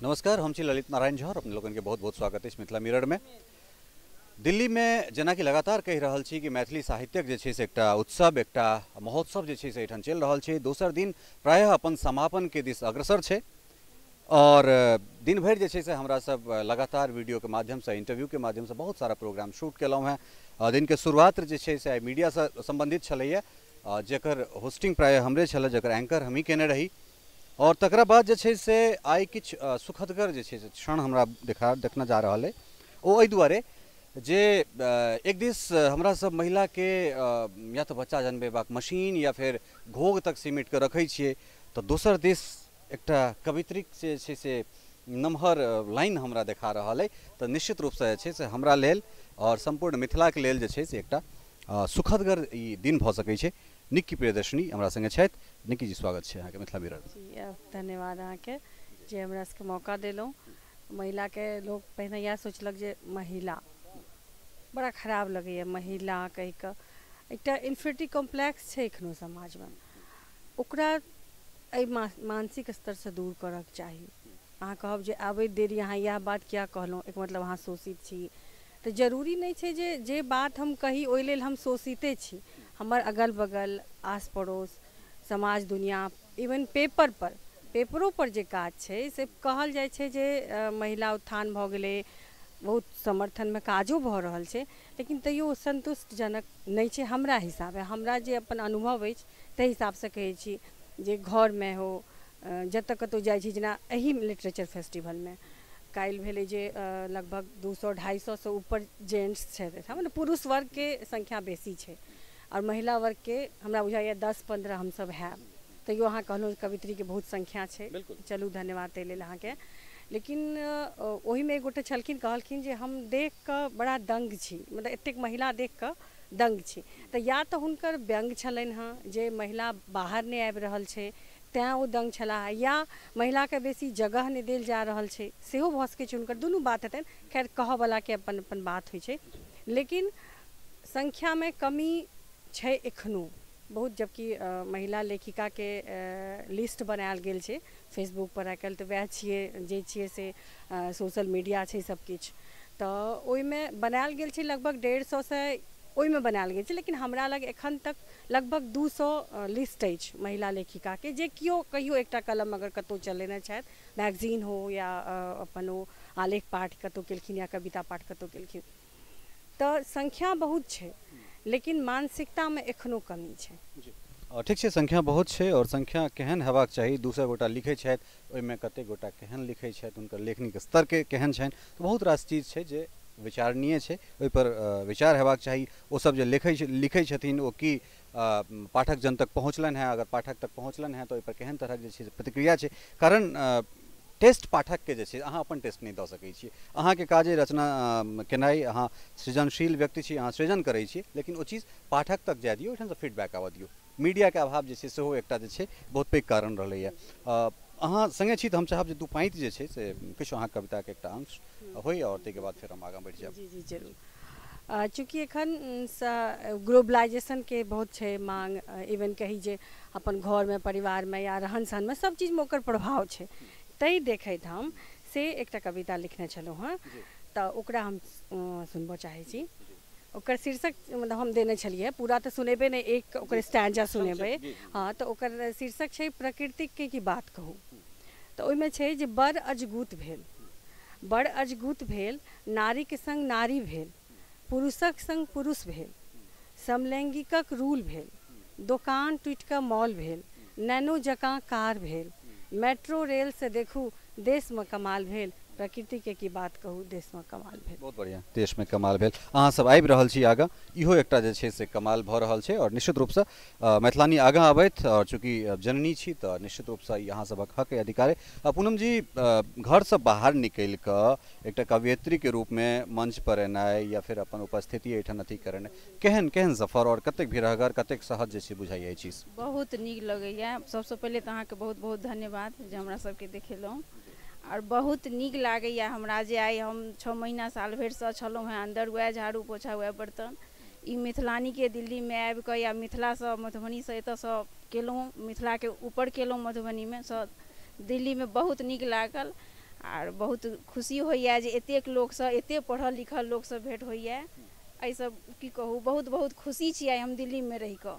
नमस्कार, हम छी ललित नारायण झा और अपने लोगन के बहुत बहुत स्वागत है मिथिला मिरर में। दिल्ली में जेना कि लगातार कहि रहल छी कि मैथिली साहित्यक जे छै से एकटा उत्सव, एकटा महोत्सव जे छै से एठाम चलि रहल छै। दोसर दिन प्रायः अपन समापन के दिस अग्रसर छै और दिन भरि जे छै से हमरा सब लगातार वीडियो के माध्यम से, इंटरव्यू के माध्यम से बहुत सारा प्रोग्राम शूट केलहुँ हैं। दिन के शुरुआत जे छै से मीडिया से संबंधित छलैया, जेकर होस्टिंग प्रायः हमरे छल, जेकर एंकर हमही केने रही। और तकरा बाद जे छै से आइ किछु सुखदगर जे छै से क्षण हमरा देखना जा रहल है। ओ एहि दुआरे जे एक दिस हमरा सब महिला के या तो बच्चा जन्मेबाक मशीन या फिर घोग तक सीमिट के रखै छियै, तो दोसर दिस एकटा कवित्रिक जे छै से नमहर लाइन हमरा देखा रहल है। तो निश्चित रूप से जे छै से हमरा लेल और संपूर्ण मिथिला के लेल जे छै से एकटा सुखदगर ई दिन भऽ सकै छै। निक्की प्रियदर्शनी हमरा संगे छथि। निक्की जी, स्वागत छै अहाँके मिथिला मिरर। जी, धन्यवाद अहाँके जे हमरा सबके मौका देलहुँ। महिला के लोग पहिने इएह सोचलक जे महिला बड़ा खराब लगैए, महिला कहि कऽ एकटा इन्फिनिटी कॉम्प्लेक्स छै एखनो समाजमे। ओकरा एहि मानसिक स्तरसँ दूर करऽके चाही। अहाँ कहब जे आबैत देरी अहाँ इएह बात किया कहलहुँ, एक मतलब अहाँ शोषित छी, तऽ जरूरी नहीं छै जे बात हम कही ओहि लेल हम शोषिते छी। हमर अगल बगल, आस पड़ोस, समाज, दुनिया, इवन पेपरों पर जे काज छै से कहल जाइ छै जे महिला उत्थान भऽ गेलै, बहुत समर्थन में काजो भऽ रहल छै, लेकिन तैयो संतुष्टजनक नहीं छै हमरा हिसाबे। हमरा जे अपन अनुभव अछि ताहि हिसाबसँ कहै छी जे घर में हो, जतऽ कतौ जाइ छी, जेना एही लिटरेचर फेस्टिवल में काल्हि भेलै जे लगभग 200-250 से ऊपर जेंट्स छथि, मतलब पुरुष वर्ग के संख्या बेसी छै और महिला वर्ग के हमरा बुझाइए 10-15 हमसब हैब। तैयो अहाँ कहलहुँ कवित्री के बहुत संख्या छै, चलू धन्यवाद ताहि लेल अहाँके। लेकिन ओही में एक गोटे छलखिन, कहलखिन जे हम देख कऽ बड़ा दंग छी, मतलब एतेक महिला देख कऽ दंग छी। तऽ या तऽ हुनकर व्यंग छलनि हँ जे महिला बाहर नहीं आबि रहल छै तैँ ओ दंग छलाह, या महिला के बेसी जगह नहीं देल जा रहल छै, सेहो भऽ सकै छै। हुनकर दुनू बात हेतनि, खैर कहऽवला के अपन अपन बात होइ छै। लेकिन संख्या में कमी छै एखनो बहुत, जबकि महिला लेखिका के लिस्ट बनायल गेल छै फेसबुक पर। आइ काल्हि तऽ वएह छियै जे छियै से सोशल मीडिया छै सब किछु, तऽ ओहिमे बनायल गेल छै लगभग 150 से ओहिमे बनायल गेल छै। लेकिन हमरा लग एखन तक लगभग 200 लिस्ट अछि महिला लेखिका के, जे कियो कहियो एकटा कलम अगर कतौ चलेने छथि, मैगजीन हो या अपन ओ आलेख पाठ कतौ केलखिन या कविता पाठ कतौ केलखिन, तऽ संख्या बहुत छै लेकिन मानसिकता में एखनो कमी छै। ठीक छै, संख्या बहुत छै और संख्या केहन हेबाक चाही। 200 गोटा लिखै छथि, ओहिमे कतेक गोटा केहन लिखै छथि, हुनकर लेखनीके स्तर के केहन छनि, तऽ बहुत रास चीज छै जे विचारणीय छै, ओहि पर विचार हेबाक चाही। ओ सब जे लिखै छथिन ओ की पाठक जन तक पहुँचलनि हैं, अगर पाठक तक पहुँचलनि हैं तो ओहि पर केहन तरहक जे छै से प्रतिक्रिया छै। कारण टेस्ट पाठक के जे छै अहाँ अपन टेस्ट नहीं दऽ सकै छियै। अहाँके काज रचना केनाइ, अहाँ सृजनशील व्यक्ति छी, अहाँ सृजन करै छी, लेकिन ओ चीज पाठक तक जाय दियौ, ओहिठामसँ फीडबैक आबऽ दियौ। मीडिया के अभाव जे छै सेहो एकटा जे छै बहुत पैघ कारण रहलैए। अहाँ संगे छी तऽ हम चाहब जे दू पाँति जे छै से किछु अहाँ कविता के एकटा अंश होय और ताहिके बाद फिर हम आगाँ बढ़ि जायब। जी जी जरूर। चूँकि एखन ग्लोबलाइजेशन के बहुत छै मांग, इवन कही जे अपन घर में, परिवार में या रहन सहन में सब चीज में ओकर प्रभाव छै। ताहि देखैत हम से एकटा कविता लिखने छलहुँ हँ, तऽ ओकरा हम सुनबऽ चाहै छी। ओकर शीर्षक मतलब हम देने छलिए, पूरा तऽ सुनेबे नहीं, एक ओकर स्टैंजा सुनेबै। हाँ, तऽ ओकर शीर्षक छै प्रकृतिक के की बात कहू। तऽ ओहिमे छै जे बड़ अजगूत भेल, बड़ अजगूत भेल, नारीक संग नारी भेल, पुरुषक संग पुरुष भेल, समलैंगिकक रूल भेल, दोकान टूटि कऽ मॉल भेल, नैनो जकाँ कार भेल, मेट्रो रेल से देखू देश में कमाल भेल, प्रकृति के की बात कहू, देश में कमाल भेल। बहुत बढ़िया, देश में कमाल भेल। अहाँ सब आबि रहल छी आगाँ, इहो एकटा जे छै से कमाल भऽ रहल छै। और निश्चित रूपसँ मैथिलानी आगाँ आबैत, और चूँकि जननी छी तऽ निश्चित रूपसँ ई अहाँ सबक हक है, अधिकार है। पूनम जी, घरसँ बाहर निकलि कऽ एकटा कवयित्री के रूप में मंच पर एनाइ या फिर अपन उपस्थिति एहिठाम अथी करेनाइ, केहन केहन सफर और कतेक भीड़गर, कतेक सहज जे छै बुझाइए ई चीज? बहुत नीक लगैए। सबसँ पहिले तऽ अहाँके बहुत बहुत धन्यवाद जे हमरा सबके देखेलहुँ। और बहुत नीक लागैए हमरा जे आइ हम 6 महीना साल भरिसँ छलहुँ हैं अन्दर, वएह झाड़ू पोछा, वएह बर्तन। ई मिथिलानीके दिल्लीमे आबि कऽ या मिथिलासँ, मधुबनीसँ एतऽसँ केलहुँ, मिथिलाके ऊपर केलहुँ मधुबनीमे सँ, दिल्लीमे बहुत नीक लागल। आर बहुत खुशी होइए जे एतेक लोकसँ एतेक पढ़ल लिखल लोकसँ भेँट होइए। एहि सब की कहू, बहुत बहुत खुशी छियै हम दिल्लीमे रहि कऽ।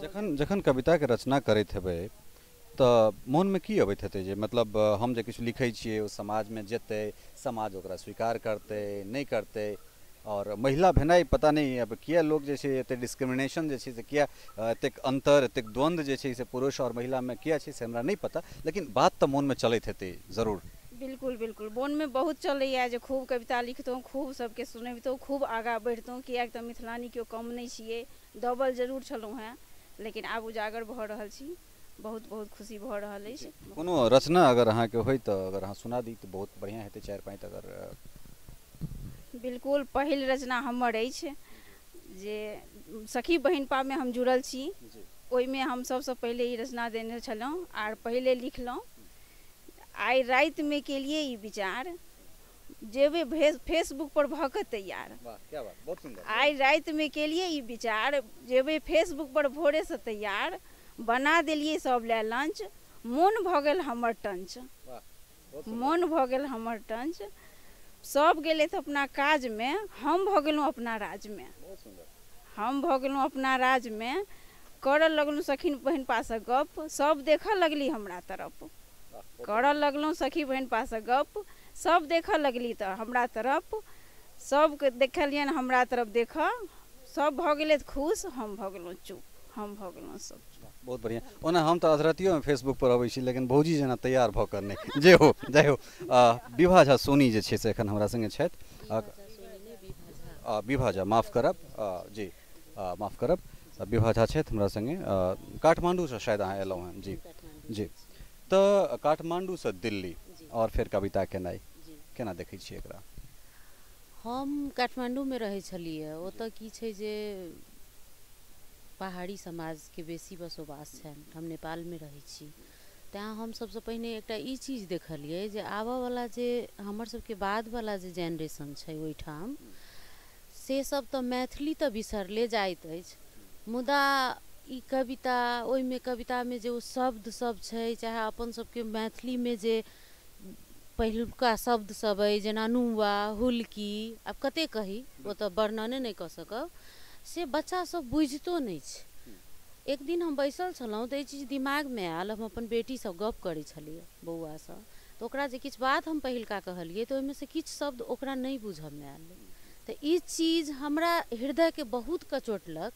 जखन जखन कविताके रचना करैत हेबै तऽ मोनमे की अबैत हेतै जे मतलब हम जे किछु लिखै छियै ओ समाजमे जेतै, समाज ओकरा स्वीकार करतै नहीं करतै, और महिला भेनाइ पता नहीं अब किया लोग जे छै एते डिस्क्रिमिनेशन जे छै से किया एतेक अंतर एतेक द्वंद्व जे छै से पुरुष और महिलामे किया छै से हमरा नहीं पता, लेकिन बात तऽ मोनमे चलैत हेतै जरूर। बिल्कुल बिल्कुल, मोनमे बहुत चलैए जे खूब कविता लिखतहुँ, खूब सबके सुनबितहुँ, खूब आगाँ बढ़ितहुँ, किएक तऽ मिथिलानी केओ कम नहीं छियै, दबल जरूर छलहुँ हेँ, लेकिन आब उजागर भऽ रहल छी, बहुत बहुत खुशी भऽ रहल अछि। कोनो रचना अगर अहाँके होय तऽ अगर अहाँ सुना दी तऽ बहुत बढ़िआँ हेतै, 4-5 अगर। बिल्कुल, पहिल रचना हमर अछि जे सखी बहिनपामे हम जुड़ल छी, ओहिमे हम सबसँ पहिले ई रचना देने छलहुँ आर पहिले लिखलहुँ। आइ रातिमे केलिए ई विचार, जेबै फेसबुक पर भऽ कऽ तैयार। वाह, क्या बात, बहुत सुंदर। आइ रातिमे केलिए ई विचार, जेबै फेसबुक पर भोरेसँ तैयार, बना देलिए सब लए लंच, मोन भऽ गेल हमर टंच, मोन भऽ गेल हमर टंच, सब गेलथि अपना काजमे, हम भऽ गेलहुँ अपना राजमे, हम भऽ गेलहुँ अपना राजमे, करऽ लगलहुँ सखी बहिनपासँ गप, सब देखऽ लगली हमरा तरफ, करऽ लगलहुँ सखी बहिनपासँ गप, सब देखऽ लगली तऽ हमरा तरफ, सबके देखलियनि हमरा तरफ देखऽ, सब भऽ गेलथि खुश, हम भऽ गेलहुँ चुप, हम भऽ गेलहुँ सब चुप। बहुत बढ़िया। ओना हम तऽ अधरतियोमे फेसबुक पर अबै छी, लेकिन भौजी जेना तैयार भऽ कऽ नहि, जे हो जाय हो। विभा झा सोनी जे छै से एखन हमरा संगे छथि। विभा झा, माफ करब जी, माफ करब, विभा झा छथि हमरा संगे, काठमांडूसँ शायद अहाँ एलहुँ हँ। जी जी, तऽ काठमांडूसँ दिल्ली और फेर कविता केनाइ, केना देखै छियै एकरा? हम काठमांडूमे रहै छलियै, ओतऽ की छै जे पहाड़ी समाजके बेसी बसोबास छनि, हम नेपालमे रहै छी, तेँ हम सबसँ पहिने एकटा ई चीज देखलियै जे आबऽवला जे हमर सबके बादवला जे जेनरेशन छै ओहिठाम, से सब तऽ मैथिली तऽ बिसरले जाइत अछि, मुदा ई कविता, ओहिमे कवितामे जे ओ शब्द सब छै, चाहे अपन सबके मैथिलीमे जे पहिलुका शब्द सब अइ, जेना नुआ, हुल्की, आब कते कही, ओ तऽ वर्णने नहि कऽ सकब, से बच्चा सब बुझितो नहि छै। एक दिन हम बैसल छलहुँ तऽ ई चीज दिमागमे आयल, हम अपन बेटीसँ गप करै छलियै बौआसँ, तऽ ओकरा जे किछु बात हम पहिलका कहलियै तऽ ओहिमे से किछु शब्द ओकरा नहि बुझऽमे आयल, तऽ ई चीज हमरा हृदयके बहुत कचोटलक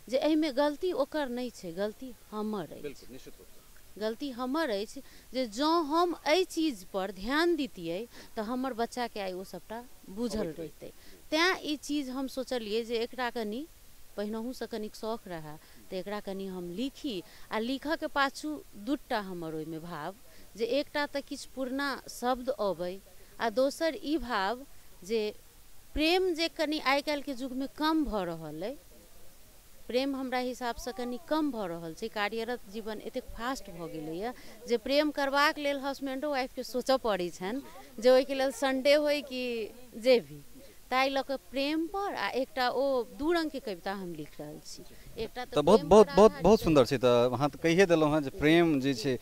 जे एहिमे गलती ओकर नहि छै, गलती हमर अछि, गलती हमर अछि, जे जँ हम एहि चीज पर ध्यान दितियै तऽ हमर बच्चाके आइ ओ सबटा बुझल रहितै। तेँ ई चीज हम सोचलिए जे एकरा कनि पहिनहुसँ कनिक शौक रहै तऽ एकरा कनि हम लिखी, आ लिखऽके पाछू दूटा हमर ओहिमे भाव, जे एकटा तऽ किछु पुरना शब्द अबै, आ दोसर ई भाव जे प्रेम जे कनि आइ काल्हिके युगमे कम भऽ रहल अइ, प्रेम हमरा हिसाबसँ कनि कम भऽ रहल छै, कार्यरत जीवन एतेक फास्ट भऽ गेलैए जे प्रेम करबाक लेल हसबैंडो वाइफके सोचऽ पड़ै छनि जे ओहिके लेल संडे होइ कि जे भी, ताहि लऽ कऽ प्रेम पर आ एकटा ओ दू रङ्गके कविता हम लिख रहल छी। एकटा तऽ बहुत बहुत बहुत बहुत सुन्दर छै, तऽ अहाँ तऽ कहिए देलहुँ हँ जे प्रेम जे छै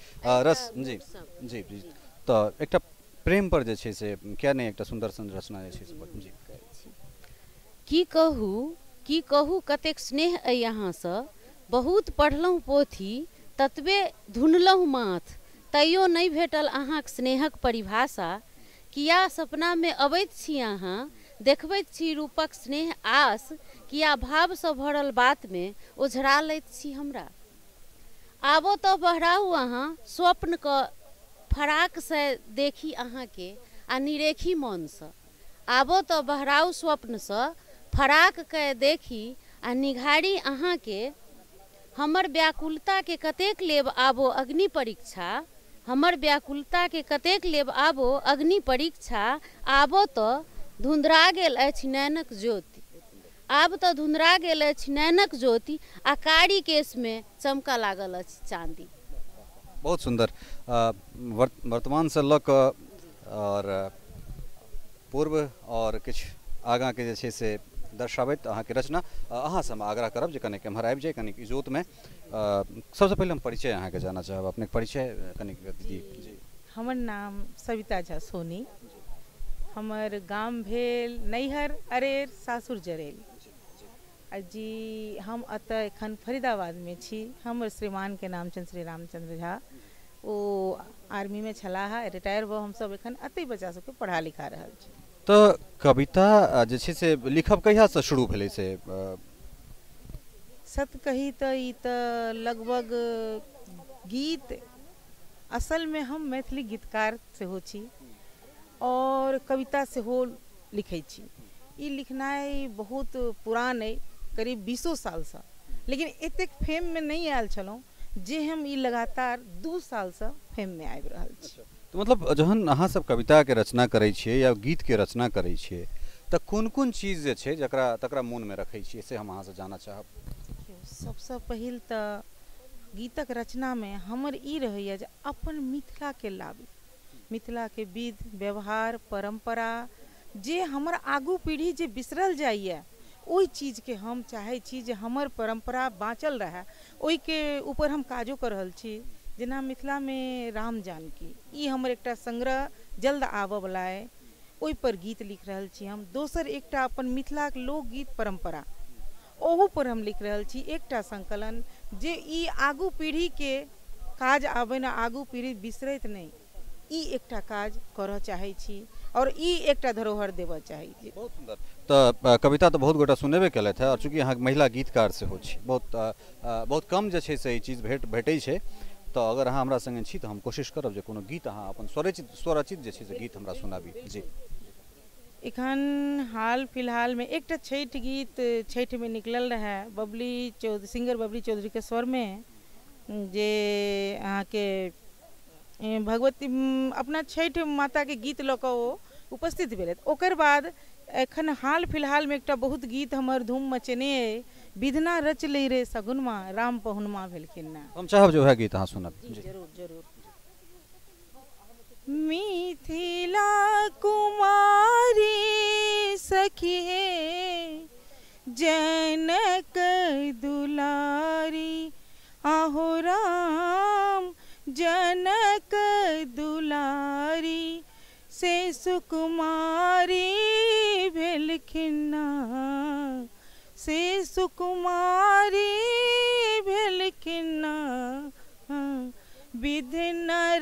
रस, जी जी जी, तऽ एकटा प्रेम पर जे छै से किया नहि एकटा सुन्दर संरचना जे छै से जी। की कहू कतेक स्नेह अइ अहाँसँ, बहुत पढ़लहुँ पोथी ततबे धुनलहुँ माथ, तैयो नहि भेटल अहाँक स्नेहक परिभाषा, किया सपनामे अबैत छी अहाँ, देखबैत छी रूपक स्नेह आस, किया भावसँ भरल बातमे ओझरा लैत छी हमरा, आबो तऽ बहराउ अहाँ स्वप्नके फराकसँ देखी अहाँके आ निरेखी मोनसँ, आबो तऽ बहराउ स्वप्नसँ फराकके देखी आ निघारी अहाँके, हमर व्याकुलताके कतेक लेब आबो अग्नि परीक्षा, हमर व्याकुलताके कतेक लेब आबो अग्नि परीक्षा, आबो तऽ धुंधरा गेल अछि नैनक ज्योति, आब तऽ धुंधरा गेल अछि नैनक ज्योति, आ कारी केसमे चमका लागल अछि चाँदी। बहुत सुन्दर। वर्तमानसँ लऽ कऽ और पूर्व और किछु आगाँके जे छै से दर्शाबैत अहाँके रचना, अहाँसँ हम आग्रह करब जे कनिक एम्हर आबि जाए, कनिक इजोतमे। सबसँ पहिले हम परिचय अहाँके जानऽ चाहब, अपने परिचय कनिक दी। हमर नाम सविता झा सोनी। हमर गाम भेल नैहर अरेर सासुर जरेल। जी हम अतः एखन फरीदाबाद में छी। हमर श्रीमान के नाम छनि श्री रामचंद्र झा। ओ आर्मी में छला है, रिटायर भऽ हम सब एखन अतै बच्चा सबके पढ़ा लिखा रहल छी। तो कविता जे छै से लिखब कहिया से शुरू भेलै से? सत कही तो ई तो लगभग गीत असल में हम मैथिली गीतकार सेहो छी और कविता सेहो लिखै छी। ई लिखनाइ बहुत पुरान है, करीब 20 साल से, लेकिन एतेक फेम में नहीं आयल छलहुँ जे हम ई लगातार 2 साल से फेम में आबि रहल छी। तो मतलब जहन अहाँ सब कविता के रचना करै छियै या गीत के रचना करै छियै तऽ कोन चीज जे छै जकरा तकरा मोन में रखै छियै से हम अहाँ से जानना चाहब। सबसे पहिल तऽ गीतक रचना में हमर ई रहैया जे अपन मिथिला के लाबी, मिथिला के विध व्यवहार परंपरा जे हमर आगू पीढ़ी जे बिसरल जाइए ओई चीज के हम चाहे छी जे हमर परंपरा बाँचल रहे। ओई के ऊपर हम काजो कर रहल छी। जेना मिथिला में राम जानकी, ई हमर एकटा संग्रह जल्द आबऽ वाला है, ओई पर गीत लिख रहल छी हम। दोसर एकटा अपन मिथिला के लोकगीत परंपरा, ओहू पर हम लिख रहल छी एकटा संकलन जे ई आगू पीढ़ी के काज आबे ना, आगू पीढ़ी बिसरैत नहीं, ई एकटा काज करऽ चाहे छी और ई एकटा धरोहर देबऽ चाहे छी। बहुत सुंदर। तो कविता तो बहुत गोटा सुनेबे केलथि है और चूँकि अहाँ महिला गीतकार सेहो छी, बहुत कम जे छै से ई चीज भेटै छै। तो अगर अहाँ हमरा संगे छी तो हम कोशिश करब जे कोनो गीत अहाँ अपन स्वरचित जे छै से गीत हमरा सुनाबी। जी एखन हाल फिलहाल में एकटा छठि गीत छठि में निकलल रहे, सिंगर बबली चौधरी के स्वर में, जे अहाँ के भगवती अपना छठि माता के गीत लऽ कऽ ओ उपस्थित भेलथि। ओकर बाद एखन हाल फिलहाल में एकटा बहुत गीत हमर धूम मचेने है, विधना रच लै रे सगुनमा राम पहुनमा भेलखिन ना। हम चाहब जे वह गीत अहाँ सुनब। जरूर जरूर। मिथिला कुमारी सखी है जनक दुलारी, आहो राम जनक दुलारी से सुकुमारी भेलखिन ना, से सुकुमारी भेलखिन ना। विधि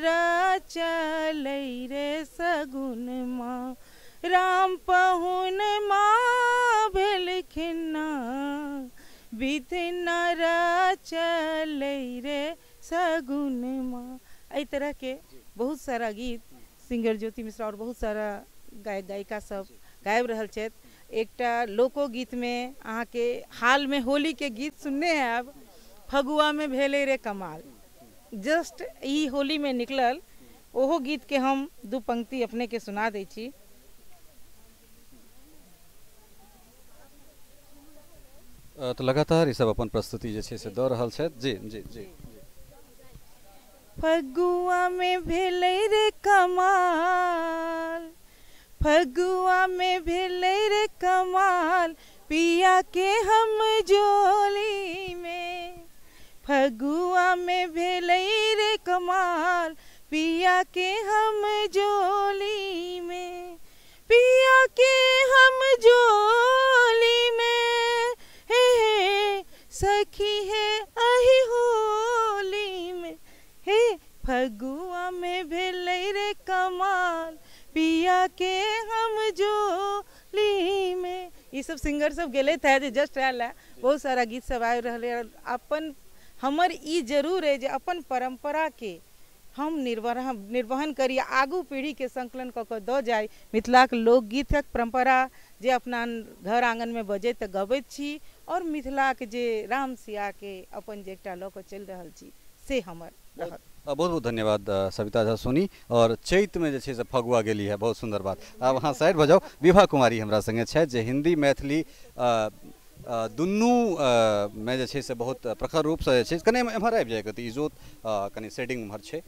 रचलै रे सगुनमा राम पहुनमा भेलखिन ना, विधि रचलै रे सगुनमा। एहि तरह के बहुत सारा गीत सिंगर ज्योति मिश्रा और बहुत सारा गायक गायिका सब गाबि रहल छथि। एकटा लोकोगीत में अहाँ के हाल में होली के गीत सुनने हैब, फगुआ में भेले रे कमाल, जस्ट ई होली में निकलल, ओहो गीत के हम 2 पंक्ति अपने के सुना दै छी। तो लगातार ई सब अपन प्रस्तुति जे छै से दऽ रहल छथि। जी जी जी। फगुआ में भेले रे कमाल, फगुआ में भेले रे कमाल, पिया के हम जोली में, फगुआ में भेले रे कमाल, पिया के हम जोली में, पिया के हम जोली में, हे सखी है अहि होली में, हे फगुआ में भेले रे कमाल, पिया के हम जोली में। ये सब सिंगर सब गेले थे, जस्ट आयल है। बहुत सारा गीत सब आबि रहल है। अपन हमर ई जरूर है जे अपन परंपरा के हम निर्वहन करी, आगू पीढ़ी के संकलन कऽ दऽ जाय। मिथिला के लोकगीतक परंपरा जे अपना घर आंगन में बजै तऽ गबैत छी, और मिथिला के जे राम सिया के अपन जे एकटा लऽ कऽ चलि रहल छी से हमर रहत। बहुत बहुत धन्यवाद सविता झा सोनी। और चैत में जे छै से फगुआ गेली है, बहुत सुंदर बात। आब अहाँ साइड भऽ जाउ। विभा कुमारी हमरा संगे छथि जे हिंदी मैथिली दुनू में जे छै से बहुत प्रखर रूप से जे छै कने एम्हर आबि जाए तऽ इजोत कने सेटिंग एम्हर छै।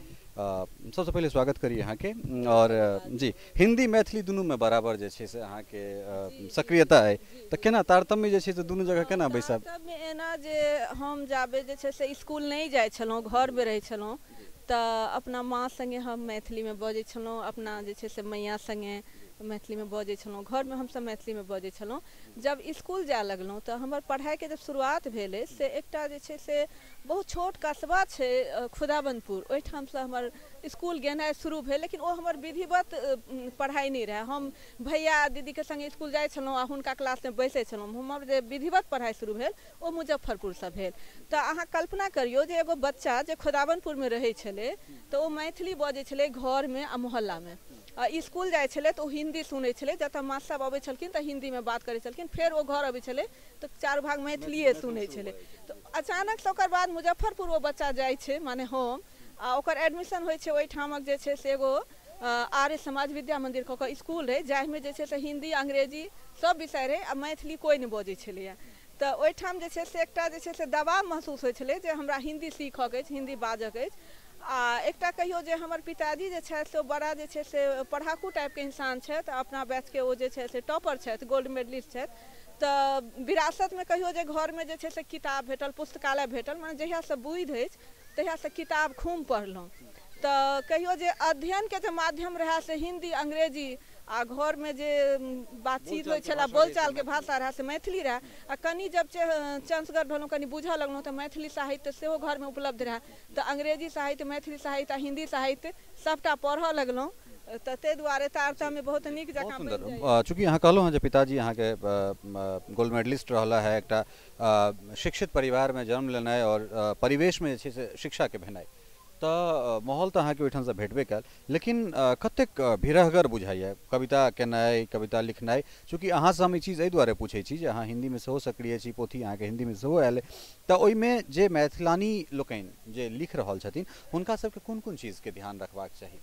सबसे पहले स्वागत करी अहाँ के। और जी हिंदी मैथिली दुनू में बराबर जे छै से अहाँ के सक्रियता है, तो केना तारतम्य जे छै से दुनू जगह केना बैसब? तारतम्य एना जे हम जाबे जे छै से स्कूल नहीं जाय छलहुँ, घर में रहै छलहुँ, तऽ अपना माँ संगे हम मैथिलीमे बजै छलहुँ, अपना जे छै से मैया संगे मैथिलीमे बजै छलहुँ, घरमे हमसब मैथिलीमे बजै छलहुँ। जब इसकुल जाए लगलहुँ तऽ हमर पढ़ाइके जब शुरुआत भेलै से एकटा जे छै से बहुत छोट कस्बा छै खुदाबंदपुर, ओहिठामसँ हमर इसकुल गेनाइ शुरू भेल। लेकिन ओ हमर विधिवत पढ़ाइ नहि रहै। हम भैया दीदीके संगे इसकुल जाइ छलहुँ आ हुनका क्लासमे बैसै छलहुँ। हमर जे विधिवत पढ़ाइ शुरू भेल ओ मुजफ्फरपुरसँ भेल। तऽ अहाँ कल्पना करियौ जे एगो बच्चा जे खुदाबंदपुरमे रहै छलै तऽ ओ मैथिली बजै छलै घरमे आ मोहल्लामे, आ इसकुल जाइ छलै तऽ ओ हिन्दी सुनै छलै। जतऽ मास्टर साहब अबै छलखिन तऽ हिन्दीमे बात करै छलखिन, फेर ओ घर अबै छलै तऽ चारू भाग मैथिलिए सुनै छलै। तऽ अचानकसँ ओकर बाद मुजफ्फरपुर ओ बच्चा जाइ छै, माने हम, आ ओकर एडमिशन होइ छै ओहिठामक जे छै से एगो आर्य समाज विद्या मन्दिर कऽ कऽ इसकुल रहै, जाहिमे जे छै से हिन्दी अंग्रेजी सब विषय रहै आ मैथिली कोइ नहि बजै छलैए। तऽ ओहिठाम जे छै से एकटा जे छै से दबाव महसूस होइ छलै जे हमरा हिन्दी सीखऽके अछि, हिन्दी बाजऽके अछि। आ एकटा कहियो जे हमर पिताजी जे छथि से बड़ा जे छै से पढ़ाकू टाइपके इंसान छथि, अपना बैचके ओ जे छै से टॉपर छथि, गोल्ड मेडलिस्ट छथि। तऽ विरासतमे कहियो जे घरमे जे छै से किताब भेटल, पुस्तकालय भेटल, मने जहियासँ बुद्धि अछि तहियासँ किताब खूब पढ़लहुँ। तऽ कहियो जे अध्ययनके जे माध्यम रहै से हिन्दी अंग्रेजी, आ घरमे जे बातचीत होइ छलै बोलचालके भाषा रहै से मैथिली रहै। आ कनि जब चंसगढ़ भेलहुँ, कनि बुझऽ लगलहुँ तऽ मैथिली साहित्य सेहो घरमे उपलब्ध रहै। तऽ अंग्रेजी साहित्य, मैथिली साहित्य आ हिन्दी साहित्य सबटा पढ़ऽ लगलहुँ। तऽ ताहि दुआरे तारतम्य बहुत नीक जकाँ बनि जाइए। चूँकि अहाँ कहलहुँ हँ जे पिताजी अहाँके गोल्ड मेडलिस्ट रहला है, एकटा शिक्षित परिवारमे जन्म लेनाइ और परिवेशमे जे छै से शिक्षाके भेनाइ, तऽ माहौल तऽ अहाँके ओहिठामसँ भेटबे कयल। लेकिन कतेक भिरहगर बुझाइए कविता केनाइ, कविता लिखनाइ। चूँकि अहाँसँ हम ई चीज एहि दुआरे पूछै छी जे अहाँ हिन्दीमे सेहो सक्रिय छी, पोथी अहाँके हिन्दीमे सेहो आयल अइ, तऽ ओहिमे जे मैथिलानी लोकनि जे लिख रहल छथिन हुनका सबके कोन कोन चीजके ध्यान रखबाक चाही?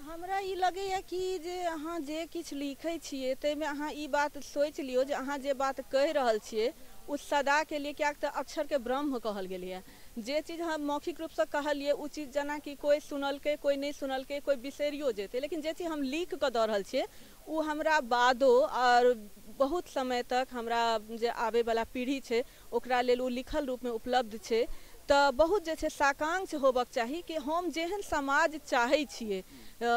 हमरा ई लगैए कि जे अहाँ जे किछु लिखै छियै ताहिमे अहाँ ई बात सोचि लियौ जे अहाँ जे बात कहि रहल छियै ओ सदाके लिए, किएक तऽ अक्षरके ब्रह्म कहल गेलैए। जे चीज हम मौखिक रूपसँ कहलियै ओ चीज जेनाकि कोइ सुनलकै, कोइ नहि सुनलकै, कोइ बिसरियो जेतै, लेकिन जे चीज हम लिख कऽ दऽ रहल छियै ओ हमरा बादो और बहुत समय तक हमरा जे आबैवला पीढ़ी छै ओकरा लेल ओ लिखल रूपमे उपलब्ध छै। तऽ बहुत जे छै साकांक्ष होबक चाही कि हम जेहन समाज चाहै छियै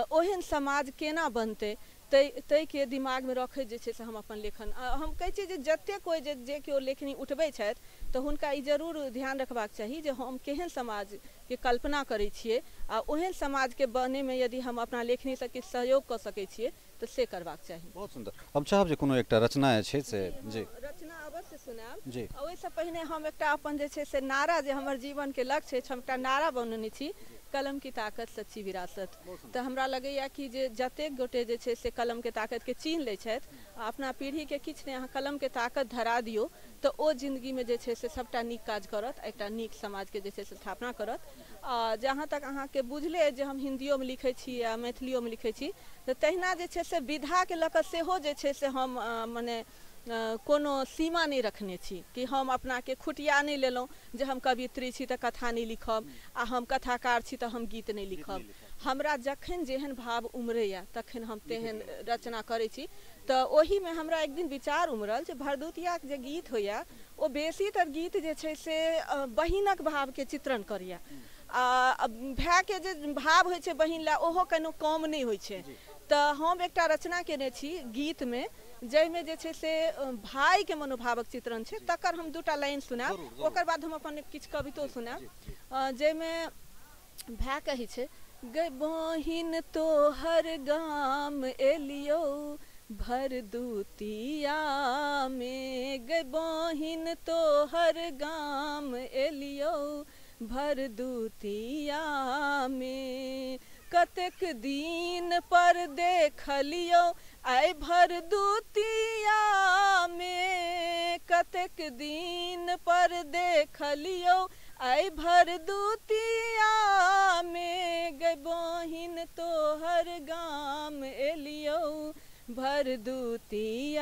ओहन समाज केना बनतै, ताहिके दिमागमे रखैत जे छै से हम अपन लेखन हम कहै छी जे जतेक कोइ जे केओ लेखनी उठबै छथि तऽ हुनका ई जरूर ध्यान रखबाक चाही जे हम केहन समाजके कल्पना करै छियै आ ओहन समाजके बनैमे यदि हम अपना लेखनीसँ किछु सहयोग कऽ सकै छियै तऽ से करबाक चाही। बहुत सुन्दर। हम चाहब जे कोनो एकटा रचना छै से जी रचना अवश्य सुनाएब जी। ओहिसँ पहिने हम एकटा अपन जे छै से नारा, जे हमर जीवनके लक्ष्य अछि, हम एकटा नारा बनौने छी, कलम की ताकत सच्ची विरासत। तऽ हमरा लगैए कि जे जतेक गोटे जे छै से कलमके ताकतके चिन्ह लै छथि आ अपना पीढ़ीके किछु नहि अहाँ कलमके ताकत धरा दियौ तऽ ओ जिन्दगीमे जे छै से सभटा नीक काज करत, एकटा नीक समाजके जे छै से स्थापना करत। आ जहाँ तक अहाँके बुझले जे हम हिन्दियोमे लिखै छी आ मैथिलियोमे लिखै छी, तऽ तहिना जे छै से विधाके लऽ कऽ सेहो जे छै से हम मने कोनो सीमा नहि रखने छी कि हम अपनाके खुटिया नहि लेलहुँ जे हम कवित्री छी तऽ कथा नहि लिखब आ हम कथाकार छी तऽ हम गीत नहि लिखब। हमरा जखन जेहन भाव उमरैए तखन हम तेहन रचना करै छी। तऽ ओहीमे हमरा एक दिन विचार उमरल जे भरदुतियाके जे गीत होइए ओ बेसीतर गीत जे छै से बहिनक भावके चित्रण करैए आ भायके जे भाव होइ छै बहिन लए ओहो कनो कम नहि होइ छै। तऽ हम एकटा रचना केने छी गीतमे जाहिमे जे छै से भाइके मनोभावक चित्रण छै, तकर हम दूटा लाइन सुनाएब, ओकर बाद हम अपन किछु कवितो सुनाएब, जाहिमे भाय कहै छै, गै बहिन तोहर गाम एलियौ भरदुतियामे, गै बहिन तोहर गाम एलियौ भरदुतियामे, कतेक दिन पर देखलियौ आइ भरदुतियामे, कतेक दिन पर देखलियौ आइ भरदुतियामे, गै बहिन तोहर गाम एलियौ भरदुतियामे,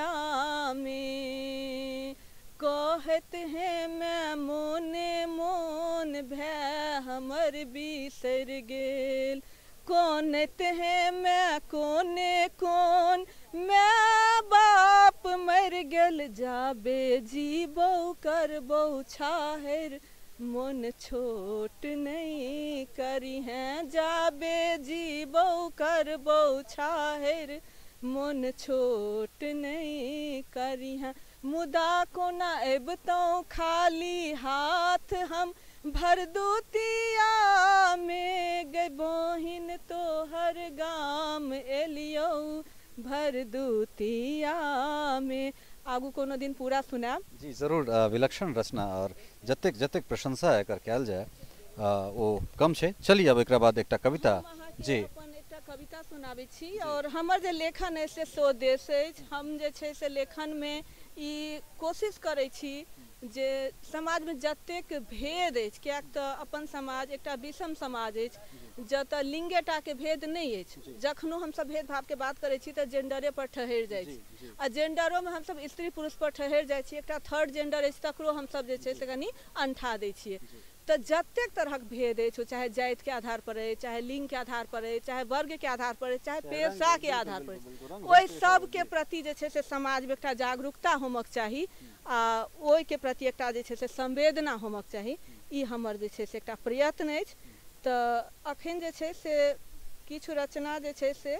कहत हैं मैं मोने मोन भाय हमर बिसरि गेल, कोनत हैं मैं कोने कोन माय बाप मरि गेल, जाबे जीबौ करबौ छाहरि मन छोट नहीं करी हैं जाबे जीबो करबो छाहर मन छोट नहीं करी हैं मुदा कोना एबतों खाली हाथ हम भर दूतिया में गए बहिन तो हर गाम एलियो भर दूतिया में आगू कोनो दिन पूरा सुनाब जी जरूर विलक्षण रचना और जतेक जतेक प्रशंसा एकर कयल जाय ओ कम छै। चलिए अब एकरा बाद एकटा कविता जी अपन एकटा कविता सुनाबै छी और हमर जे लेखन अछि से स्वदेश अछि। हम जे छै से लेखन में ई कोशिश करै छी जे समाज में जतेक भेद अछि कियाक तऽ अपन समाज एकटा विषम समाज अछि जतऽ लिंगेटा के भेद नहीं अछि। जखनो हमसब भेदभाव के बात करै छी तऽ जेंडरे पर ठहरि जाइ छी आ जेंडरो में हमसब स्त्री पुरुष पर ठहरि जाइ छी। एकटा थर्ड जेंडर अछि तकरो हमसब जे छै से कनि अंठा दै छियै। तऽ जतेक तरहक भेद अछि चाहे जाति के आधार पर अछि चाहे लिंग के आधार पर अछि चाहे वर्ग के आधार पर अछि चाहे पेशा के आधार पर अछि ओहि सब के प्रति जे छै से समाज में एकटा जागरूकता होमक चाही आ ओहि के प्रति एकटा जे छै से संवेदना होमक चाही। ई हमर जे छै से एकटा प्रयत्न अछि। तऽ अखन जे छै से किछु रचना जे छै से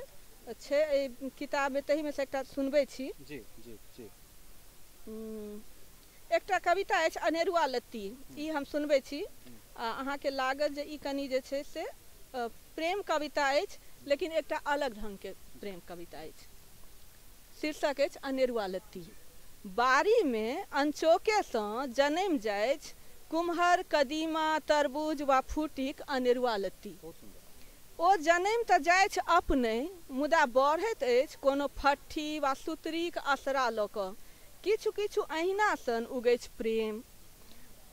छै एहि किताब में तही में से एकटा सुनबै छी। जी जी जी एकटा कविता अछि अनेरुआ लत्ती ई हम सुनबै छी अहाँ के लागत जे ई कनि जे छै से प्रेम कविता अछि लेकिन एकटा अलग ढंग के प्रेम कविता अछि। शीर्षक अछि अनेरुआ लत्ती। बारी में अनचोके सँ जनमि जाइछ कुम्हर कदीमा तरबूज वा फूटिक अनेरुआ लत्ती। ओ जनमि तऽ जाइछ अपने मुदा बढ़ैत अछि कोनो फट्ठी वा सुतरीक असरा लऽ कऽ। किछु किछु अहिना सन उगैछ प्रेम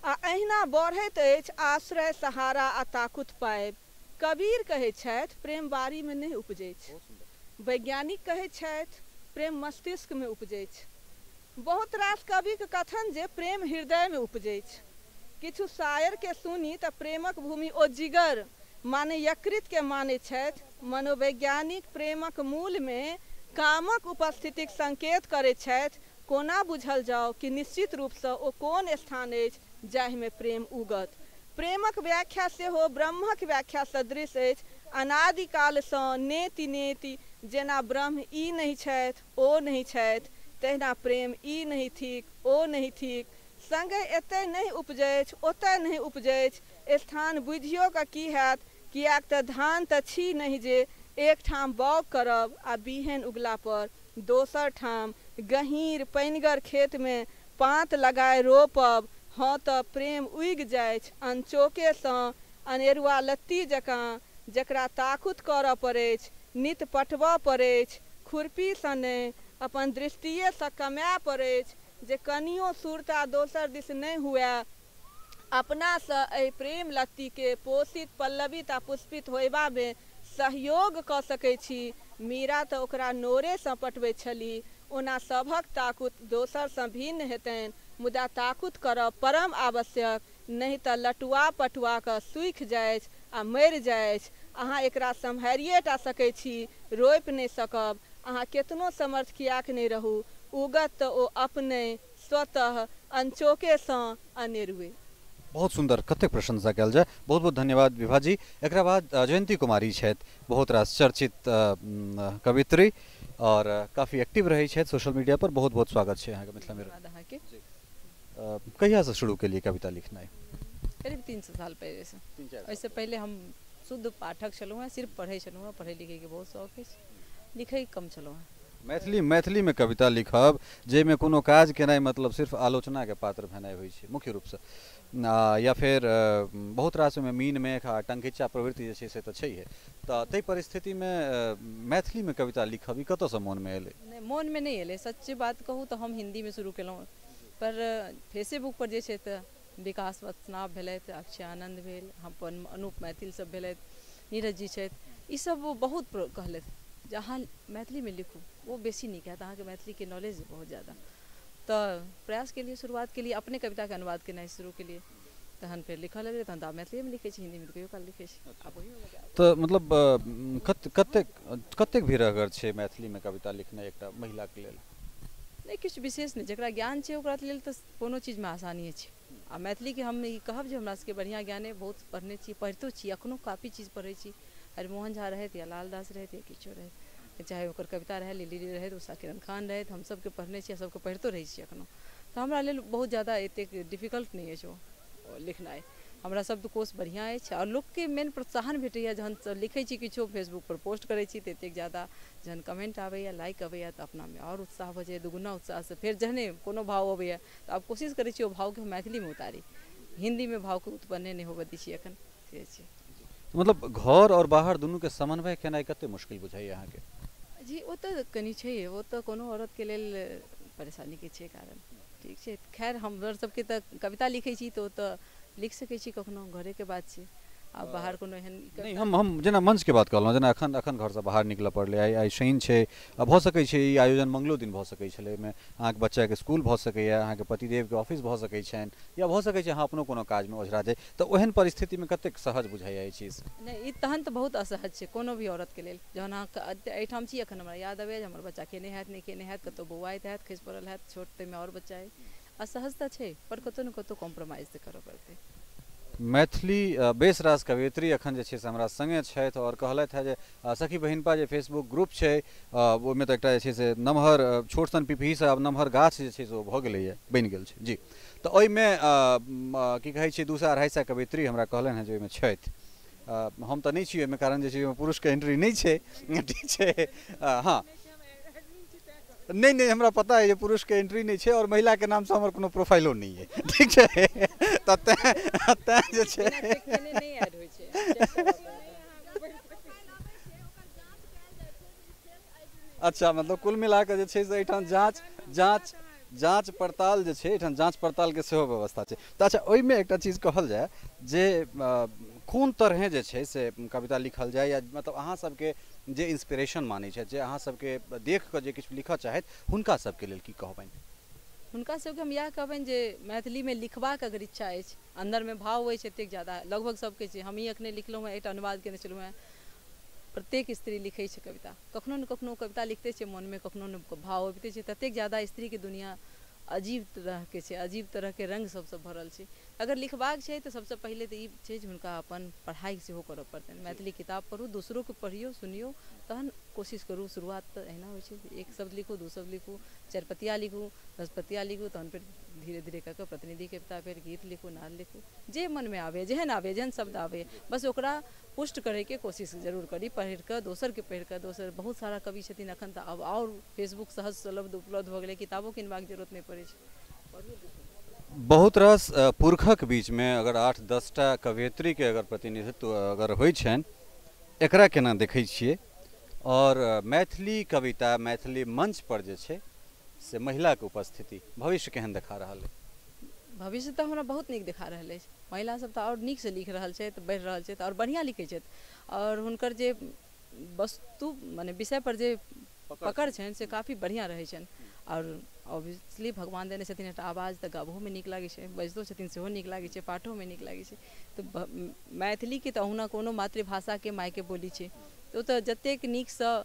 आ अहिना बढ़ैत अछि आश्रय सहारा आ ताकुत पायब। कबीर कहै छथि प्रेम बारी में नहीं उपजैछ। वैज्ञानिक कहै छथि प्रेम मस्तिष्क में उपजैछ। बहुत रास कविक कथन जे प्रेम हृदय में उपजैछ। किछु शायर के सुनी तऽ प्रेमक भूमि ओ जिगर माने यकृत के माने छथि। मनोवैज्ञानिक प्रेमक मूल में कामक उपस्थितिक संकेत करै छथि। कोना बुझल जाओ कि निश्चित रूप से ओ कोन स्थान अछि जाहि में प्रेम उगत। प्रेमक व्याख्या सेहो ब्रह्मक व्याख्या सदृश अछि। अनादिकाल सँ नेति नेति जेना ब्रह्म ई नहीं छथि ओ नहीं छथि तहिना प्रेम ई नहीं थिक ओ नहीं थिक संगे एतय नहीं उपजैछ ओतय नहीं उपजैछ। स्थान बुझियो का की हैत कियाक तऽ धान तऽ छी नहीं जे एक ठाम बाउग करब आ बिहन उगला पर दोसर ठाम गहींर पैनगर खेत में पात लगाए रोपब। हाँ तऽ प्रेम उगि जाइछ अनचोके सँ अनेरुआ लत्ती जकाँ जकरा ताकुत करऽ पड़ैछ नित पटबऽ पड़ैछ खुरपी सँ नहि अपन दृष्टिए सँ कमाए पड़ैछ जे कनियो सुरता दोसर दिस नहि हुए। अपना सँ एहि प्रेम लत्ती के पोषित पल्लवित आ पुष्पित होयबा में सहयोग कऽ सकै छी। मीरा तऽ ओकरा नोरे सँ पटबै छलीह। ओना सभक ताकुत दोसर सँ भिन्न हेतनि मुदा ताकुत करब परम आवश्यक नहीं तऽ लटुआ पटुआ कऽ सूखि जाइछ आ मरि जाइछ। अहाँ एकरा सम्हारिए टा सकै छी रोपि नहीं सकब। अहाँ केतनो समर्थ कियाक नहीं रहू उगत तऽ ओ अपने स्वतः अनचोके सँ अनेरुए। बहुत सुंदर कतेक प्रशंसा कयल जाय। बहुत बहुत धन्यवाद विभा जी। एकरा बाद जयंती कुमारी छथि बहुत रास चर्चित कवित्री और काफी एक्टिव रही छथि सोशल मीडिया पर। बहुत बहुत स्वागत छै अहाँके मिथिला मिरर। कहिया से शुरू केलिए कविता लिखनाइ? करीब 300 साल पहले से। इससे पहले हम शुद्ध पाठक छलहुँ हैं सिर्फ पढ़ै छलहुँ हैं। पढ़ै लिखै के बहुत शौक अछि लिखै कम छलहुँ हैं। मैथिली में कविता लिखब जाहिमे कोनो काज केनाइ मतलब सिर्फ आलोचना के पात्र भेनाइ होइ छै मुख्य रूप से या फिर बहुत रास में मीन मेख आ टंकिचा प्रवृत्ति जे छै से तऽ छैहे। तऽ ताहि परिस्थिति में मैथिली में कविता लिखब ई कतऽ सँ मोन में एलै? नहीं मोन में नहीं एलै। सच्ची बात कहूँ तो हम हिंदी में शुरू केलहुँ पर फेसबुक पर जे छै तऽ विकास वत्सनाभ भेलथि अक्षय आनंद भेल अपन अनूप मैथिल सब भेलथि नीरज जी छथि ई सब बहुत कहलथि जे अहाँ मैथिली में लिखू वो बेसी नीक हैत अहाँके मैथिली के नॉलेज बहुत ज़्यादा। तो प्रयास के लिए शुरुआत के लिए अपने कविता के अनुवाद केनाइ शुरू के लिए तहन फेर लिखऽ लगलै तहन तऽ मैथिली में लिखै छी हिंदी में कहियो काल लिखै छी। तो मतलब कतेक भीड़गर छै मैथिली में कविता लिखनाइ एकटा महिला के लेल? नहीं किछु विशेष नहीं जकरा ज्ञान छै ओकरा लेल तऽ कोनो चीज में आसानी छै। आ मैथिली के हम ई कहब जे हमरा सबके बढ़िया ज्ञान है, बहुत पढ़ने छी, पढ़ितो छी, अखनो काफी चीज पढ़ै छी। हरिमोहन झा रहैत या लाल दास रहैत या किछो रहैत, चाहे ओकर कविता रहे, लिली रहैत, उषा किरण खान रहैत, हम सबके पढ़ने छी, सबके पढ़ितो रहै छी अखनो। तो हमरा लेल बहुत ज़्यादा एतेक डिफिकल्ट नहीं है ओ लिखनाइ। हमरा शब्दकोश बढ़िया अछि और लोकके मेन प्रोत्साहन भेटैया जहन लिखै छी किछो फेसबुक पर पोस्ट करै छी तऽ एतेक ज़्यादा जहन कमेंट आबैया, लाइक अबैया तऽ अपनामे और उत्साह भऽ जाइया, दुगुना उत्साहसँ फेर जहने कोनो भाव अबैया तऽ आब कोशिश करै छी ओ भावके हम मैथिलीमे उतारी, हिन्दीमे भावके उत्पन्ने नहि होबऽ दै छी एखन, से छै। मतलब घर और बाहर दुनू के समन्वय केनाइ कते मुश्किल बुझाइया अहाँके? जी ओ तऽ कनि छै, ओ तऽ कोनो औरतके लेल परेशानीके छै कारण, ठीक छै। खैर हमर सबके तऽ कविता लिखै छी तऽ ओ तऽ लिख सकै छी कखनो, घरेके बात छै। आ बाहर कोनो एहन नहीं हम जेना मंच के बात कहलहुँ, जेना अखन घर से बाहर निकलऽ पड़लै, आइ शनि छै, भऽ सकै छै ई आयोजन मंगलो दिन भऽ सकै छलै, एहिमे अहाँके बच्चाके स्कूल भऽ सकैया, अहाँके पतिदेवके ऑफिस भऽ सकै छनि, या भऽ सकै छै अहाँ अपनो कोनो काजमे ओझरा जाय, तऽ ओहन परिस्थितिमे कतेक सहज बुझाइया ई चीज? नहीं ई तहन तऽ बहुत असहज छै कोनो भी औरतके लेल। जहन अहाँ एहिठाम छी एखन हमरा याद अबैया जे हमर बच्चा केने हैत, नहि केने हैत, कतहु बौआइत हैत, खसि पड़ल हैत छोट, ताहिमे और बच्चा अइ, असहजता छै, पर कतहु ने कतहु कॉम्प्रोमाइज तऽ करऽ पड़तै। मैथिली बेस रास कवियत्री अखन जे छै से हमरा संगे छथि और कहलथि है जे सखी बहिनपा जे फेसबुक ग्रुप छै ओहिमे तऽ एकटा जे छै से नमहर छोट सन पिपही से आब नमहर गाछ जे छै से ओ भऽ गेलैए, बनि गेल छै जी। तऽ ओहिमे की कहै छै 200-250 कवियत्री हमरा कहलनि हैं जे ओहिमे छथि। हम तऽ नहि छी ओहिमे, कारण जे छै ओहिमे पुरुषके एंट्री नहीं छै, ठीक छै। हाँ नहीं हमरा पता है ये पुरुष के एंट्री नहीं है और महिला के नाम से हमारे कोनो प्रोफाइलो नहीं है, ठीक है। तैं जे छै अच्छा, मतलब कुल मिला के जे छै से एहिठाम जांच पड़ताल जे छै, एहिठाम जांच पड़ताल के सेहो व्यवस्था छै। तऽ अच्छा ओहिमे एकटा चीज कहल जाय जे कोन तरहे जे छै से कविता लिखल जाय, या मतलब अहाँ सबके जे इंस्पिरेशन मानै छै, जे अहाँ सबके देख कऽ जे किछु लिखऽ चाहैत, हुनका सबके लेल की कहबनि? हुनका सबके हम इएह कहबनि जे मैथिलीमे लिखबाक अगर इच्छा अछि, अन्दरमे भाव अछि एतेक ज़्यादा, लगभग सबके छै। हमही एखने लिखलहुँ हैं, एकटा अनुवाद केने छलहुँ हैं, प्रत्येक स्त्री लिखै छै कविता, कखनो ने कखनो कविता लिखते छै मनमे, कखनो ने भाव अबिते छै। ततेक ज़्यादा स्त्रीके दुनिया अजीब तरहके छै, अजीब तरहके रंग सबसँ भरल छै। अगर लिखबाक छै तऽ सबसँ पहिले तऽ ई छै जे हुनका अपन पढ़ाइ सेहो करऽ पड़तनि। मैथिली किताब पढ़ू, दोसरोके पढ़ियौ, सुनियौ, तहन कोशिश करू। शुरुआत तऽ एहिना होइ छै, एक शब्द लिखू, दू शब्द लिखू, 4 पतिया लिखू, 10 पतिया लिखू, तहन फेर धीरे धीरे कऽ कऽ प्रतिनिधि कविता, फेर गीत लिखू, नाद लिखू, जे मनमे आबैए, जेहन शब्द आबैए, बस ओकरा पुष्ट करैके कोशिश जरूर करी। पढ़ि कऽ दोसरके पढ़ि कऽ, दोसर बहुत सारा कवि छथिन एखन तऽ अब और फेसबुक सहज सुलभ उपलब्ध भऽ गेलै, किताबो किनबाक जरूरत नहि पड़ै छै। बहुत रास पुरखक बीच में अगर 8-10 टा कवियत्री के अगर प्रतिनिधित्व अगर होइ छनि, एकरा केना देखै छियै? और मैथिली कविता, मैथिली मंच पर जे छै से महिला के उपस्थिति भविष्य केहन देखा रहल है? भविष्य तऽ हमरा बहुत नीक देखा रहल अछि। महिला सब तऽ और नीकसँ लिख रहल छथि, बढ़ि रहल छथि और बढ़िया लिखै छथि, और हुनकर जे वस्तु माने विषय पर जे पकड़ छनि से काफ़ी बढ़िया रहै छनि। और ऑब्वियसली भगवान देने छथिन एकटा आवाज, तऽ गाबहोमे नीक लागै छै, बजितो छथिन सेहो नीक लागै छै, पाठोमे नीक लागै छै। तऽ मैथिलीके तऽ ओहुना कोनो मातृभाषाके मायके बोली छै, तऽ ओ तऽ जतेक नीकसँ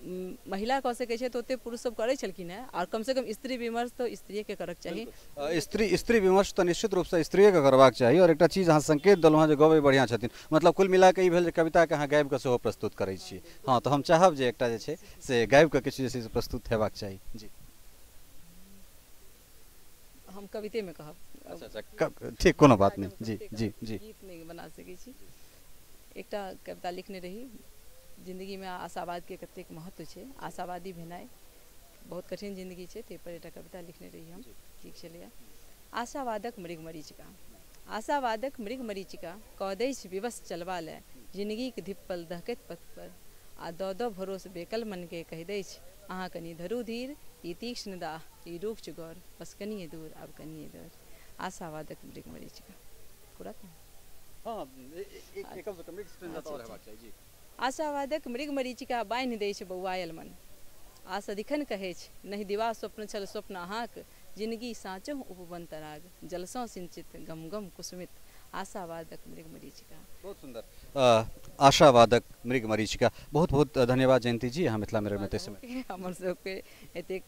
महिला कऽ सकै छै तऽ ओतेक पुरुष सब करै छलखिन हैं। और कम से कम स्त्री विमर्श तऽ स्त्रिएके करऽके चाही। स्त्री विमर्श तऽ निश्चित रूपसँ स्त्रिएके करबाक चाही। और एकटा चीज अहाँ संकेत देलहुँ जे गबै बढ़िया छथिन, मतलब कुल मिला कऽ ई भेल जे कविताके अहाँ गाबि कऽ सेहो प्रस्तुत करै छी। हाँ, तऽ हम चाहब जे एकटा जे छै से गाबि कऽ किछु जे छै से प्रस्तुत हेबाक चाही। जी हम कवितेमे कहब। अच्छा, ठीक, कोनो बात नहीं। जी जी जी गीत नहीं बना सकै छी। एकटा कविता लिखने रही, जिंदगीमे आशावादके कतेक महत्व छै, आशावादी भेनाइ बहुत कठिन जिंदगी छै, ताहिपर एकटा कविता लिखने रही हम, ठीक छलैए। आशावादक मृगमरीचिका। आशावादक मृगमरीचिका कऽ दै छै विवश चलबा लए, जिंदगीके धिप्पल दहकैत पथ पर, आ दऽ भरोस बेकल मनके कहि दै छै, अहाँ कनि धरू धीर, ई तीक्ष्ण दाह, ई रूक्ष गौर, बस कनिए दूर, आब कनिए दर। आशावादक मृगमरीचिका पूरा। हाँ, आशावादक मृगमरीचिका बान्हि दै छै बौआयल मन, आ सदिखन कहै छै नहि दिवा स्वप्न छल स्वप्न अहाँक, जिंदगी साँचो उपवन तराग, जलसँ सिंचित गम गम कुसुमित। आशावादक मृगमरीचिका। बहुत सुंदर। आशावादक मृगमरीचिका। बहुत बहुत धन्यवाद जयंती जी, अहाँ मिथिला मिरर में तै समय हमर सबके एतेक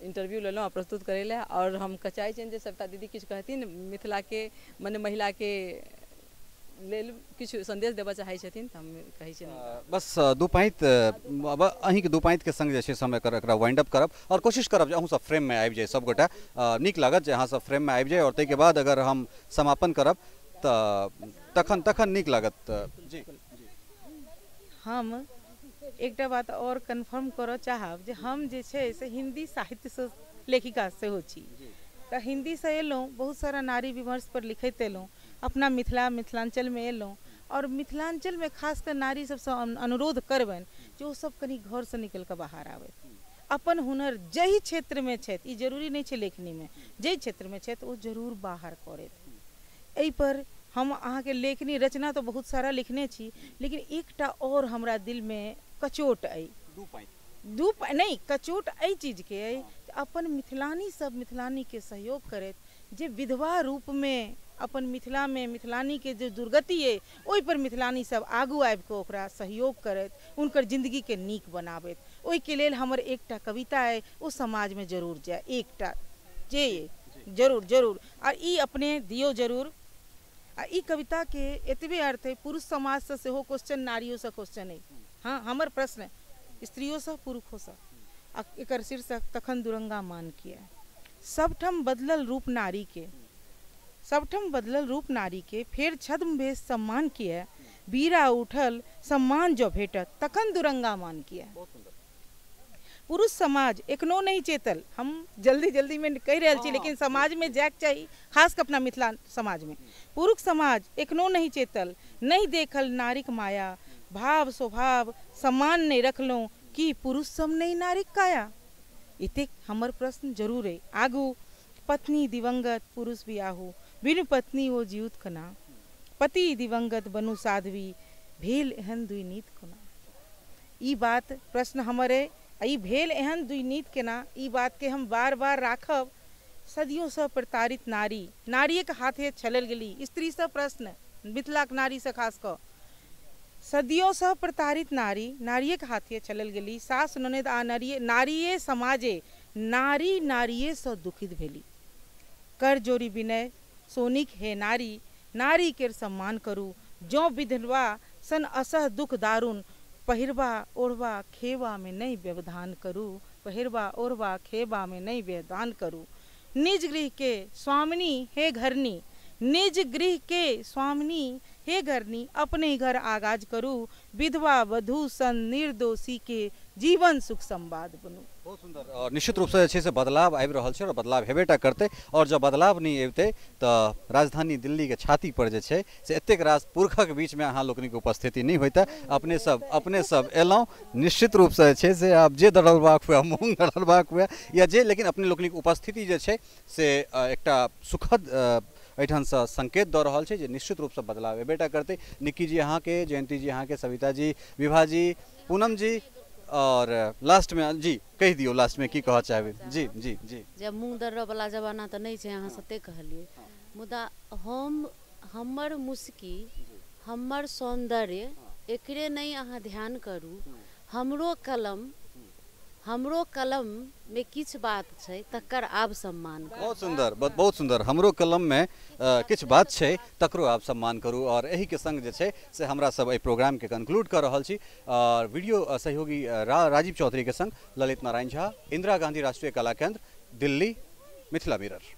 इंटरव्यू ले लो प्रस्तुत करे ला और हम कचाई चें जे सविता दीदी किछु कहथिन मिथिला के मने महिला के लेल किछु संदेश देबा चाहै छथिन त हम कहै छिन बस दू पाँत अब अहीं के दू पाँत के संग जे छै समय कर एकरा वाइंड अप करब और कोशिश करब जे अहूँ सब फ्रेम में आबि जाय सब गोटा नीक लागत जे अहाँ सब फ्रेम में आबि जाय और तै के बाद अगर हम समापन करब त तखन नीक लागत जी हम एकटा बात और कन्फर्म करऽ चाहब जे हम जे छै से हिंदी साहित्य से लेखिका सेहो छी तऽ हिंदी से एलहुँ बहुत सारा नारी विमर्श पर लिखैत एलहुँ अपना मिथिलांचल में एलहुँ और मिथिलांचल में खासकर नारी सबसे अनुरोध करबनि जे ओ सब कनी घर से निकल कऽ बाहर आबै अपन हुनर जाहि क्षेत्र में छथि ई जरूरी नहीं छै लेखनी में जाहि क्षेत्र में छथि ओ जरूर बाहर करथि एहि पर हम अहाँ के लेखनी रचना तो बहुत सारा लिखने छी लेकिन एकटा और हमरा दिल में कचोट अइ नहीं कचोट एहि चीज के अइ अपन मिथिलानी सब मिथिलानी के सहयोग करथि जे विधवा रूप में अपन मिथिला में मिथिलानी के जो दुर्गति है ओहि पर मिथिलानी सब आगू आबि कऽ ओकरा सहयोग करथि उनकर जिंदगी के नीक बनाबैत ओहि के लेल हमर एकटा कविता है ओ समाज में जरूर जाए एकटा जे जरूर जरूर और ई अपने दियो जरूर आ ई कविता के एतबे अर्थ है पुरुष समाज से सेहो क्वेश्चन नारियों से क्वेश्चन है हाँ हमर प्रश्न स्त्रियों से पुरुषों से एकर शीर्षक तखन दुरंगा मान किया सबठम बदलल रूप नारी के सबठम बदलल रूप नारी के फेर छद्म भेष सम्मान किया बीरा उठल सम्मान जो भेटत तखन दुरंगा मान किया पुरुष समाज एखनो नहीं चेतल हम जल्दी में कह रहे छी लेकिन समाज में जाक चाहिए खास कर अपना मिथिला समाज में पुरुष समाज एखनो नहीं चेतल नहीं देखल नारिक माया भाव स्वभाव सम्मान नहीं रखलो कि पुरुष सम नहीं नारिक काया इते हमर प्रश्न जरूर है आगू पत्नी दिवंगत पुरुष बियाहू बिनु पत्नी वो जीवित कना पति दिवंगत बनु साध्वी भेल एहन दुई नीत कोना ई बात प्रश्न हमरे ई भेल एहन दुई नीत केना ई बात के हम बार बार राखब सदियों से प्रताड़ित नारी नारिये के हाथे छलल गेली स्त्री से प्रश्न मिथिलाक नारी से खास कऽ सदियों से प्रताड़ित नारी नारिये के हाथे छलल गेली सास ननद आ नारिये समाजे नारी नारिये से दुखित भेली कर जोरी विनय सोनिक हे नारी नारी के सम्मान करू जो विधवा सन असह दुख दारुण पहिरवा ओढ़वा खेवा में नहीं व्यवधान करू पहिरवा ओढ़वा खेवा में नहीं व्यवधान करू निज गृह के स्वामिनी हे घरनी निज गृह के स्वामिनी हे घरनी अपने घर आगाज करू विधवा वधु सन निर्दोषी के जीवन सुख संवाद बनू बहुत सुंदर और निश्चित रूप से से बदलाव आबि रहल छै और बदलाव हेबेटा करते और जब बदलाव नहीं अबते तो राजधानी दिल्ली के छाती पर जे छै से एतेक राज पुरखक बीच में अहाँ लोकनिक उपस्थिति नहीं होता अपने सब एलौं निश्चित रूप से छै से आब जे दरलबाक हुए मूंग दरलबाक हुए या जे लेकिन अपने लोकनिक उपस्थिति जे छै से एकटा सुखद एठान से संकेत दऽ रहल छै जे निश्चित रूप से बदलाव हेबेटा करते निक्की जी अहाँ के जयंती जी अहाँ के सविता जी विभा जी पूनम जी और लास्ट में जी कह दियो लास्ट में की कह चाहबे जी जी जी जब मूंग दर्रा वाला जमाना तो नहीं छै अहाँ सते कहलिए मुदा हम हमर मुस्की हमर सौंदर्य एकरे नहीं अहाँ ध्यान करू हमरो कलम में किछ बात छै तकर आब सम्मान करू बहुत सुंदर हमरो कलम में किछ बात छै तकरो आब सम्मान करू और एही के संग जे छै से हमरा सब एहि प्रोग्राम के कंक्लूड कर रहल छी और वीडियो सहयोगी राजीव चौधरी के संग ललित नारायण झा इंदिरा गांधी राष्ट्रीय कला केंद्र दिल्ली मिथिला मिरर।